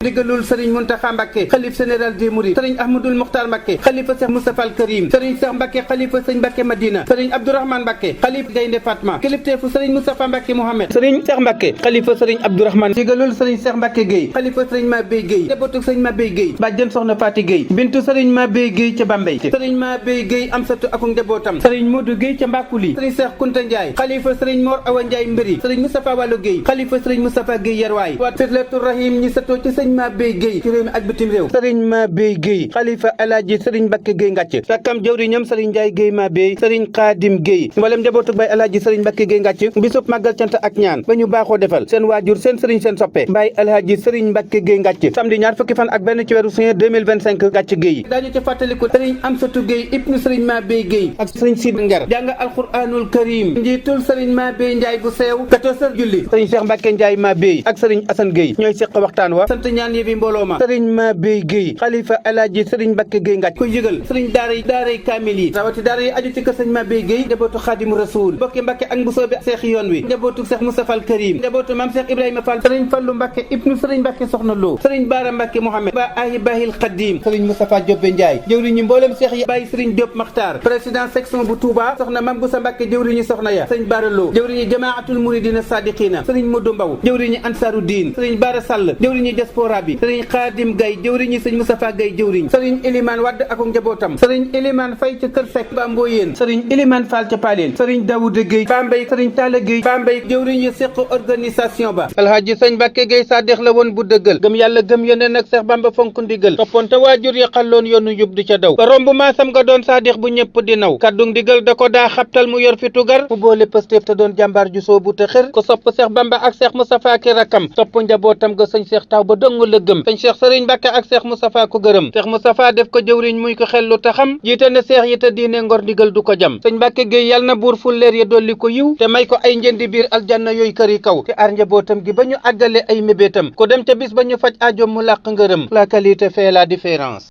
ndigalul sëriñ Muntaxa Mbàkke xalif général des mourides sëriñ Ahmadul Muxtaar Mbàkke xalifa Cheikh Moustapha al Karim sëriñ Cheikh Mbàkke xalifa sëriñ Mbàkke Madina sëriñ Abdourahmane Mbàkke xalif Gaynde Fatma kilifteefu sëriñ Moustapha Mbàkke Mohamed sëriñ Cheikh Mbàkke xalifa sëriñ Abdourahmane ndigalul sëriñ Cheikh Mbàkke Gueye xalifa sëriñ Mabey Gueye njabootu sëriñ Mabey Gueye bàjjen soxna Faati Gueye bintu sëriñ Mabey Gueye ca Bambey sëriñ Mabey Gueye Amsatu ak njabootam sëriñ Modou Gueye ca Mbakuli sëriñ Cheikh Kunta Ndiaye xalifa sëriñ Mor Awa Ndiaye Mbëri sëriñ Moustapha Wallo Gueye xalifa sëriñ Moustapha Gueye Yarwaay waa Firlatu Rahim ñi satoo ci sëriñ Mabey Gueye ci réew mi ak bitim réew sëriñ Mabey Gueye xalifa Alaaji sëriñ Mbàkke Gueye Ngàcc sakkam jëwriñam sëriñ Ndiaye Gueye Mabey sëriñ Xaadim Gueye mboolem njabootu bay Alaaji sëriñ Mbàkke Gueye Ngàcc bisub màggal cant ak ñaan ba ñu baaxoo defal seen waajur seen sëriñ seen soppe Baye Alaaji sëriñ Mbàkke Gueye Ngàcc samedi ñaar fukki fan ak benn ci weeru juin 2025 Ngàcc Gueye daañu ci fàttaliku sëriñ Amsatu Gueye ibnu sëriñ Mabey Gueye ak sëriñ Sid Nger jàng alquranul karim njiitul sëriñ Mabey Ndiaye bu seew 14h julli sëriñ Cheikh Mbàkke Ndiaye Mabey ak sëriñ Assane Gueye ñooy seq waxtaan wa sant ñaan yi bi mbooloo ma sëriñ Mabey Gueye xalifa Alaaji sëriñ Mbàkke Gueye Ngàcc ko yëgal sëriñ daaray kaamil yi rawati daara yi aju ci kër sëriñ Mabey Gueye njabootu Xaadimu Rasuul bokki Mbàkke ak mbusoobe seex yoon wi njabootu Cheikh Moustapha al Karim njabootu Maam Cheikh Ibrahima Fall sëriñ Fallu Mbàkke ibnu sëriñ Mbàkke Soxna Lo sëriñ Baara Mbàkke Mohamed ba ahi bahil Xadim sëriñ Moustapha Diobé Ndiaye jëwriñu mboolem seex yi bàyyi sëriñ Diop Makhtar président section bu Touba soxna Mam Boussa Mbàkke jëwriñu soxna ya sëriñ Baara Lo jëwriñu jamaatul muridina sadiqina sëriñ Modou Mbaw jëwriñu Ansaru Diin sëriñ Baara Sall jëwriñu diaspora bi sëriñ Xaadim Gay jëwriñu sëriñ Moustapha Gay jëwriñ sëriñ Elimane Wadd ak njabootam sëriñ Elimane Fay ca Kër Seck ba Mboyeen sëriñ Elimane Fall ca Paleen sëriñ Daouda Gueye Bambey sëriñ Talla Gueye Bambey jëwriñu seq organisation ba alhaaji sëñ Mbàkke Gueye Sadex la woon bu dëggal gëm yàlla gëm yeneen ak Seex Bamba fonk ndigal toppoon te waajur yi xalloon yoonu yób di ca daw ba romb maasam nga doon Sadex bu ñëpp di naw kaddu ndigal da ko daa xabtal mu yor fi tugar mu boole Pastef te doon jàmbaar ju soobu te xër ko sopp Seex Bamba ak Seex Moustapha ki rakam topp njabootam ga sëñ Seex taw ba dong la gëm sëñ Seex sëriñ Mbàkke ak Seex Moustapha ko gërëm Seex Moustapha def ko jëwriñ muy ko xellu taxam jiite na seex yi te diine ngor ndigal du ko jam sëñ Mbàkke Gueye yàlla na buur ful leer ya dolli ko yiw te may ko ay njëndi biir aljanna yooyu kër yi kaw te aar njabootam gi ba ñu àggale ay mébétam ko dem ca bis ba ñu faj aajoom mu làq ngërëm la qualité fait la différence